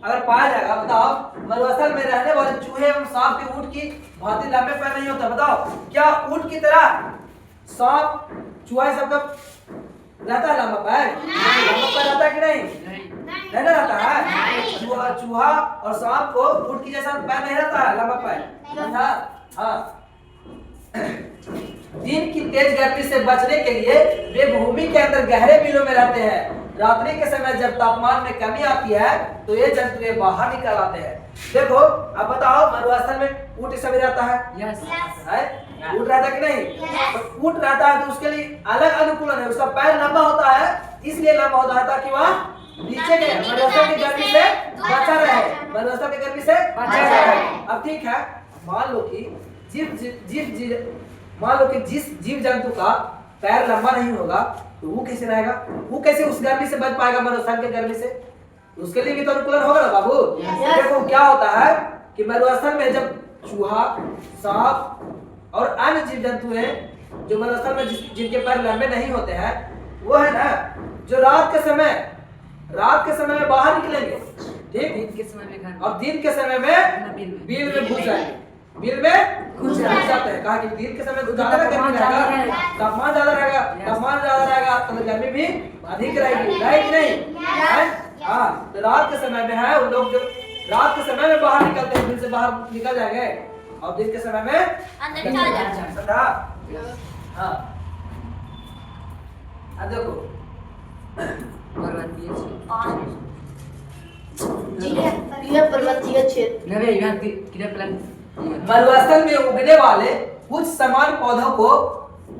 अगर पाया जाएगा, बताओ मरुस्थल में रहने वाले चूहे एवं सांप के ऊंट की भांति लंबे पैर नहीं होता। बताओ क्या ऊंट की तरह सांप चूहा सबका रहता है लंबा पैर? लंबा पैर रहता है कि नहीं? नहीं ना रहता है। चूहा और सांप को ऊंट की जैसा पैर नहीं रहता है, लंबा पैर। समझा? हाँ। दिन की तेज गर्मी से बचने के लिए वे भूमि के अंदर गहरे बिलों में रहते हैं। रात्रि के समय जब तापमान में कमी आती है तो ये जंतु बाहर निकल आते हैं। देखो अब बताओ मरुस्थल में ऊंट सब रहता है? यस। ऊंट रहता कि नहीं? तो ऊंट रहता है तो उसके लिए अलग अनुकूलन है। उसका पैर लंबा होता है, इसलिए लंबा होता है ताकि वह नीचे के मरुस्थल की गर्मी से बचा रहे। मरुस्थल की गर्मी से बचा रहे। अब ठीक है, मान लो कि मान लो कि जिस जीव जंतु का पैर लंबा नहीं होगा तो वो कैसे रहेगा? वो कैसे उस गर्मी से बच पाएगा, मरुस्थल की गर्मी से? उसके लिए भी तो अनुकूलन होगा ना बाबू। देखो क्या होता है कि मरुस्थल में जब चूहा, सांप और अन्य जीव जंतु हैं जो मरुस्थल में जिनके पैर लंबे नहीं होते हैं, वो है ना जो रात के समय में बाहर निकलेंगे, ठीक? दिन के समय में और दिन के समय में बिल में घुस जाएंगे। बिल में घुस जाते हैं। कहा कि दिन के समय ज्यादा गर्मी रहेगा, तापमान ज्यादा रहेगा तो गर्मी भी अधिक रहेगी, राइट नहीं? हाँ, तो रात के समय में है उन लोग जो रात के समय में बाहर निकलते हैं, बिल से बाहर निकल जाएंगे और दिन के समय में अंदर चले जाएंगे। समझा? हाँ। अब देखो पर्वतीय क्षेत्र मरुस्थल में उगने वाले कुछ समान पौधों को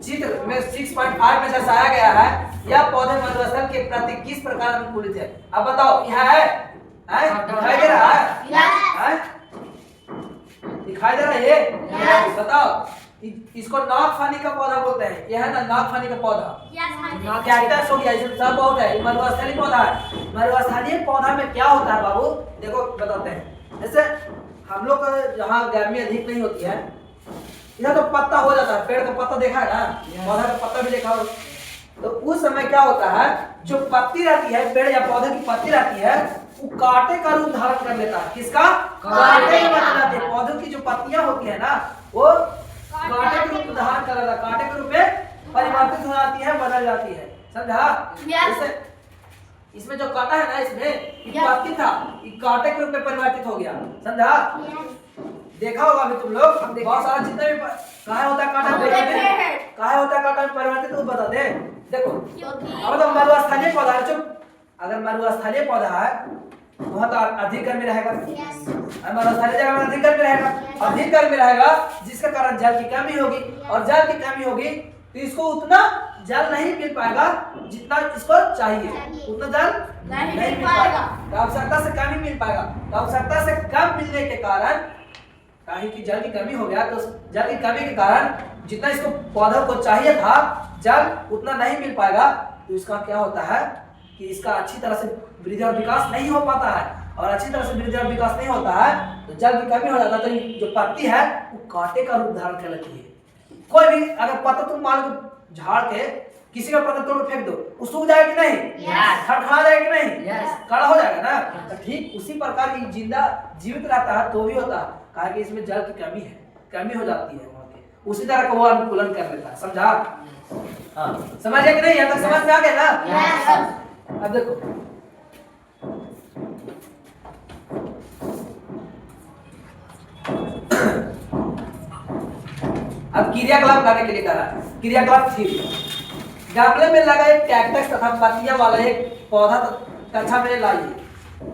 चित्र में 6.8 में दर्शाया गया है। यह पौधे मरुस्थल के प्रति किस प्रकार अनुकूलित है? अब बताओ, यह है? दिखाई दे रहा है? दिखाई दे रहा है ये? बताओ, इसको नागफनी का पौधा बोलते हैं। यह है ना नागफनी का पौधा। कैक्टस हो गया, इसमें सब बहुत है। मरुस्थलीय पौधा है। मरुस्थलीय पौधा में क्या होता है बाबू? देखो बताते हैं। जैसे हम लोग जहाँ गर्मी अधिक नहीं होती है, इधर तो पत्ता हो जाता है, पेड़ का पत्ता देखा है ना, पौधा का पत्ता भी देखा हो। तो उस समय क्या होता है, जो पत्ती रहती है, पेड़ या पौधे की पत्ती रहती है, वो कांटे का रूप धारण कर लेता है। किसका? कांटे का बन जाती है। पौधों की जो पत्तियां होती है ना, वो कांटे के रूप धारण कर लेता है, कांटे के रूप में परिवर्तित हो जाती है, बदल जाती है। समझा? इसमें जो कांटा है ना, इसमें पत्ती था, ये कांटे के रूप में परिवर्तित हो गया। समझा? देखा होगा अभी तुम लोग बहुत सारा जितने भी कहाँ होता है कांटा परिवर्तित, कहाँ होता है कांटा परिवर्तित, तो बता दे। देखो अब तो मरुस्थलीय पौधा है, चुप। अगर मरुस्थलीय पौधा है वहाँ तो अधिक गर्मी रहेगा, मरुस्थलीय जगह में अधिक गर्मी रहेगा। अधिक गर्मी रहेगा जिसके कारण जल की कमी होगी, और जल की कमी होगी तो इसको उतना जल नहीं मिल पाएगा जितना इसको चाहिए, उतना जल नहीं मिल पाएगा। तो आवश्यकता से कम ही मिल पाएगा। तो आवश्यकता से कम मिलने के कारण, काहे कि जल की कमी हो गया, तो जल की कमी के कारण जितना इसको पौधा को चाहिए था जल, उतना नहीं मिल पाएगा। तो इसका क्या होता है कि इसका अच्छी तरह से वृद्धि और विकास नहीं हो पाता है, और अच्छी तरह से वृद्धि और विकास नहीं होता है तो जल की कमी हो जाता है। तो जो पत्ती है वो कांटे का रूप धारण कर लेती है। कोई भी अगर पत्ता तुम मान लो झाड़ के किसी का पत्ता तोड़ फेंक दो, वो सूख जाएगा कि नहीं? खड़खड़ा जाएगा कि नहीं? कड़ा हो जाएगा ना। तो ठीक उसी प्रकार ये जिंदा जीवित रहता है तो भी होता है, कहा कि इसमें जल की कमी है, कमी हो जाती है वहाँ पे, उसी तरह का वो अनुकूलन कर लेता है। समझा? हाँ, समझ गया कि नहीं? यहाँ तक समझ में आ गया ना? अब देखो अब क्रियाकलाप करने के लिए कहा। क्रियाकलाप 3, गमले में लगा एक कैक्टस तथा पत्तियां वाला एक पौधा कक्षा में लाइए।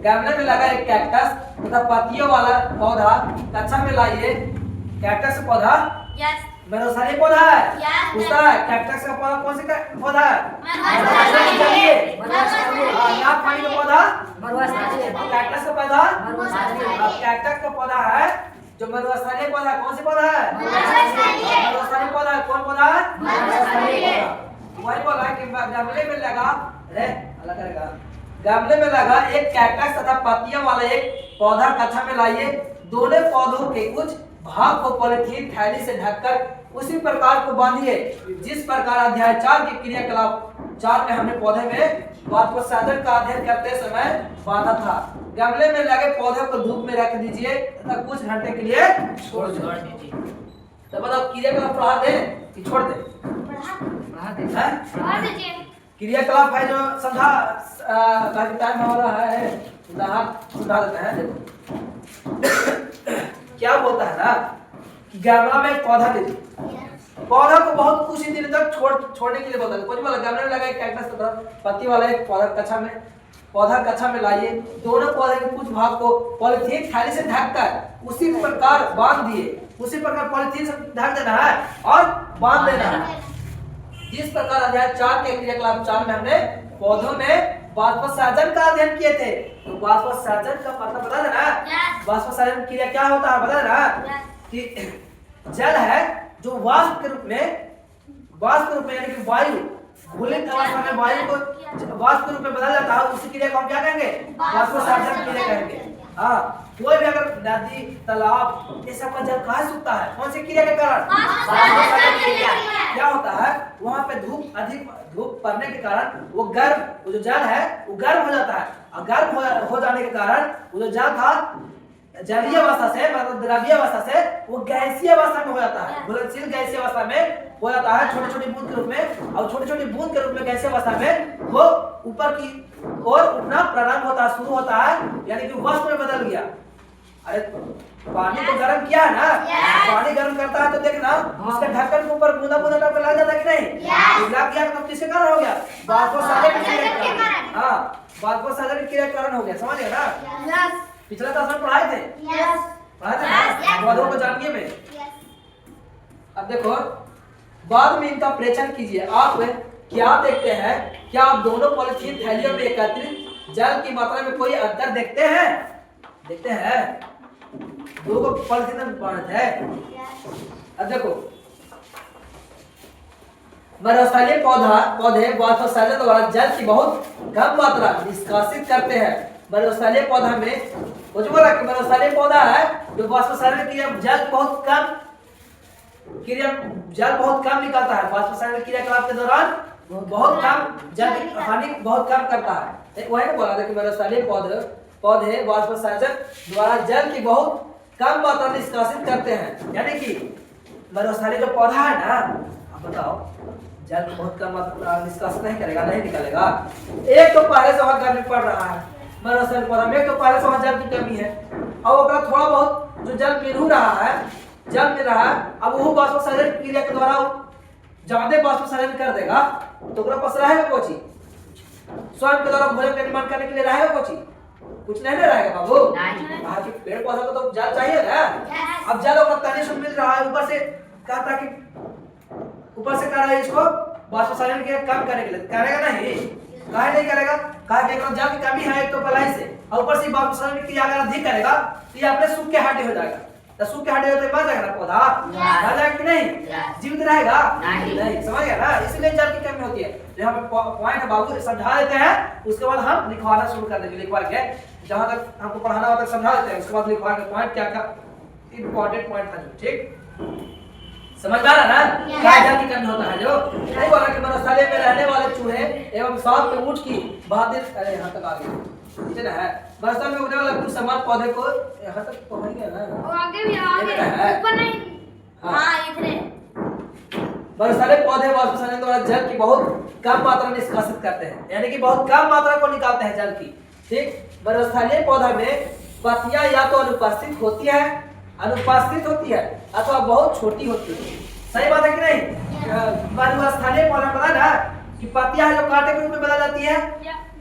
गमले में लगा एक कैक्टस तथा पत्तियों वाला पौधा कक्षा में लाइए। कैक्टस का पौधा मरुस्थलीय पौधा है। पूछता है कैक्टस का पौधा कौन सा पौधा है? नागफनी का पौधा मरुस्थलीय। कैक्टस का पौधा मरुस्थलीय। कैक्टस का पौधा है जो मरुस्थलीय पौधा, कौन सी पौधा है? मरुस्थलीय पौधा। कौन पौधा है? मरुस्थलीय पौधा। वही बोला कि गमले में लगा अलग करेगा, गमले में लगा एक कैक्टस तथा पत्तियां वाला एक पौधा कक्षा में लाइए। दोनों पौधों के कुछ भाग को पॉलीथीन थैली से ढककर उसी प्रकार को बांधिए जिस प्रकार अध्याय 4 के क्रियाकलाप 4 में हमने पौधे में वाष्पोत्सर्जन का अध्ययन करते समय बांधा था। गमले में लगे पौधे को धूप में रख दीजिए तथा कुछ घंटे के लिए छोड़ दीजिए। तो बताओ क्रियाकलाप पढ़ा दें कि छोड़ दें? बढ़ा दे। बढ़ा दीजिए। क्रियाकलाप है जो समझा काफी टाइम हो रहा है, समझा देते हैं। देखो क्या बोलता है ना कि गमला में एक पौधा दे दीजिए, पौधा को बहुत कुछ ही दिन तक छोड़ने के लिए बोलता है। कुछ बोला गमले में लगा एक कैक्टस का पत्ती वाला एक पौधा कक्षा में लाइए, दोनों पौधे के कुछ भाग को पॉलीथीन थैली से ढककर उसी प्रकार बांध दिए, उसी प्रकार पॉलीथीन से ढक देना है और बांध देना है। जिस प्रकार अध्याय 4 के क्रियाकलाप 4 में हमने पौधों में वाष्पोत्सर्जन का अध्ययन किए थे, तो वाष्पोत्सर्जन का मतलब बता देना। वाष्पोत्सर्जन क्रिया क्या होता है बता देना कि जल है जो वाष्प के रूप में यानी कि वायु घुलित अवस्था में वायु को वाष्प के रूप में बदल जाता है, उसी क्रिया को हम क्या कहेंगे? वाष्पोत्सर्जन क्रिया कहेंगे। हाँ, कोई भी अगर नदी तालाब ये सब का जल कहाँ सूखता है? कौन सी क्रिया के कारण? वाष्पोत्सर्जन क्रिया। क्या होता है वहाँ पे अधिक धूप पड़ने के कारण वो जो जल है वो गर्म हो जाता है, और गर्म हो जाने के कारण वो जो जल था जलीय अवस्था से मतलब द्रवीय अवस्था से वो गैसीय अवस्था में हो जाता है, घुलनशील गैसीय अवस्था में हो जाता है, छोटी छोटी बूंद के रूप में। और छोटी छोटी बूंद के रूप में गैसीय अवस्था में वो ऊपर की ओर उठना प्रारंभ होता है, शुरू होता है, यानी कि वाष्प में बदल गया। अरे पानी को गर्म किया है ना, पानी गर्म करता है तो देखना उसके ढक्कन के ऊपर बूंदा बूंदा टाइप लग जाता है कि नहीं? लग गया तो किसके कारण हो गया? वाष्पोत्सर्जन के कारण। हाँ, वाष्पोत्सर्जन के कारण हो गया, समझ गए ना? पिछले क्लास में पढ़ाए थे, पढ़ाए थे ना पौधों को जानिए में। अब देखो बाद में इनका परीक्षण कीजिए। आप क्या देखते हैं? क्या आप दोनों पॉलीथीन थैलियों में एकत्रित जल की मात्रा में कोई अंतर देखते हैं? देखते हैं दो को पॉलीथीन में बांध है। अब देखो मरुस्थलीय पौधे वाष्पोत्सर्जन द्वारा जल की बहुत कम मात्रा निष्कासित करते हैं। मरुस्थलीय पौधा में वो जो बोला कि मरुस्थलीय पौधा है जो वाष्पोत्सर्जन क्रिया जल बहुत कम निकलता है, वाष्पोत्सर्जन क्रियाकलाप के दौरान बहुत कम जल की हानि बहुत कम करता है। वही बोला था कि मरुस्थलीय पौधे वाष्पोत्सर्जन द्वारा जल की बहुत कम मात्रा निष्कासित करते हैं, यानी कि मरुस्थलीय जो पौधा है ना, आप बताओ जल की बहुत कम मात्रा निष्कासित नहीं करेगा, नहीं निकलेगा। एक तो पहले से वहां गर्मी पड़ रहा है मरुस्थलीय पौधा में, तो पहले से वहां जल की कमी है, और थोड़ा बहुत जो जल मिल रहा है अब वो वाष्पोत्सर्जन क्रिया के द्वारा ज्यादा वाष्पोत्सर्जन कर देगा, तो ओकरा पास रहेगा कोची स्वयं के द्वारा भोजन का निर्माण करने के लिए रहेगा कोची? कुछ नहीं रहेगा बाबू। कहा कि पेड़ पौधा को तो जल चाहिए ना। अब जल ओकरा तनी से मिल रहा है, ऊपर से कहता कि ऊपर से कह रहा है इसको वाष्पोत्सर्जन के कम करने के लिए, करेगा नहीं? काहे नहीं करेगा? कहा कि अगर जल की कमी है एक तो पलाई से, और ऊपर से वाष्पोत्सर्जन क्रिया अगर अधिक करेगा तो ये अपने सूख के हड्डी हो जाएगा। तो सूख के हड्डी हो तो मर जाएगा ना पौधा, मर जाएगा कि नहीं? जीवित रहेगा नहीं, समझ गया ना? इसलिए जल की कमी होती है। तो यहाँ पे पॉइंट बाबू समझा देते हैं, उसके बाद हम लिखवाना शुरू कर देंगे। लिखवा के जहां तक हमको पढ़ाना वहां तक समझा देते हैं, उसके बाद लिखवा के पॉइंट क्या क्या इंपॉर्टेंट पॉइंट था, ठीक समझ आ रहा ना? क्या जल की कमी होता है जो नहीं बोला कि मरुस्थलीय में रहने वाले चूहे एवं सांप के ऊँट की बहादुर। अरे यहाँ तक आ गया, ठीक है ना? मरुस्थल में उगने वाले कुछ समान पौधे को यहाँ तक पहुंच गया ना? वो आगे भी ऊपर नहीं। हाँ इधर मरुस्थलीय पौधे वाष्पोत्सर्जन द्वारा जल की बहुत कम मात्रा निष्कासित करते हैं, यानी कि बहुत कम मात्रा को निकालते हैं जल की, ठीक। मरुस्थलीय पौधा में पत्तियां या तो अनुपस्थित होती है अथवा बहुत छोटी होती है। सही बात है कि नहीं? मरुस्थलीय पौधा पता ना कि पत्तियां जो कांटे के रूप में बदल जाती है,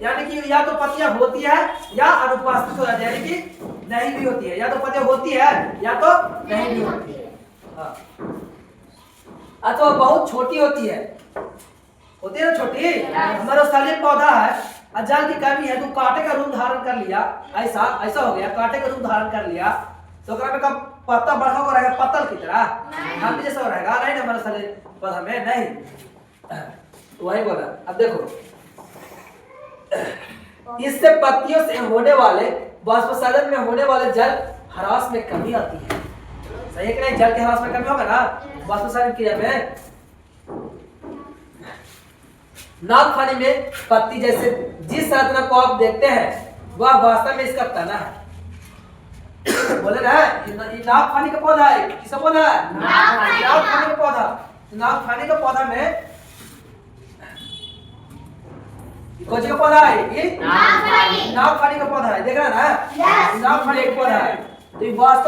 यानी कि या तो पत्तियां होती है या अनुपस्थित हो जाती है, यानी कि नहीं भी होती है, या तो पत्तियां होती है या तो नहीं भी होती है, हाँ। अथवा बहुत छोटी होती है ना छोटी। मरुस्थलीय पौधा है, जल की कमी है तो कांटे का रूप धारण कर लिया, ऐसा हो गया, कांटे का रूप धारण कर लिया, तो कब पत्ता बढ़ा को रहेगा पत्तल की तरह हम जैसा रहेगा नहीं ना मरुस्थलीय पौधा में, नहीं। वही बोला। अब देखो इससे पत्तियों से होने वाले वाष्पोत्सर्जन में होने वाले जल ह्रास में कमी आती है। सही है कि नहीं? जल के ह्रास में कमी होगा ना वाष्पोत्सर्जन क्रिया में। नागफनी में पत्ती जैसे जिस संरचना को आप देखते हैं वह वास्तव में इसका तना है। बोले ना ये नाक फानी का पौधा है, किसका पौधा है? नाक फानी का पौधा। नाक फानी का पौधा में कौन सा पौधा है? ये नाक फानी का पौधा है, देख रहा है ना? नाक फानी का पौधा है। तो ये वास्तव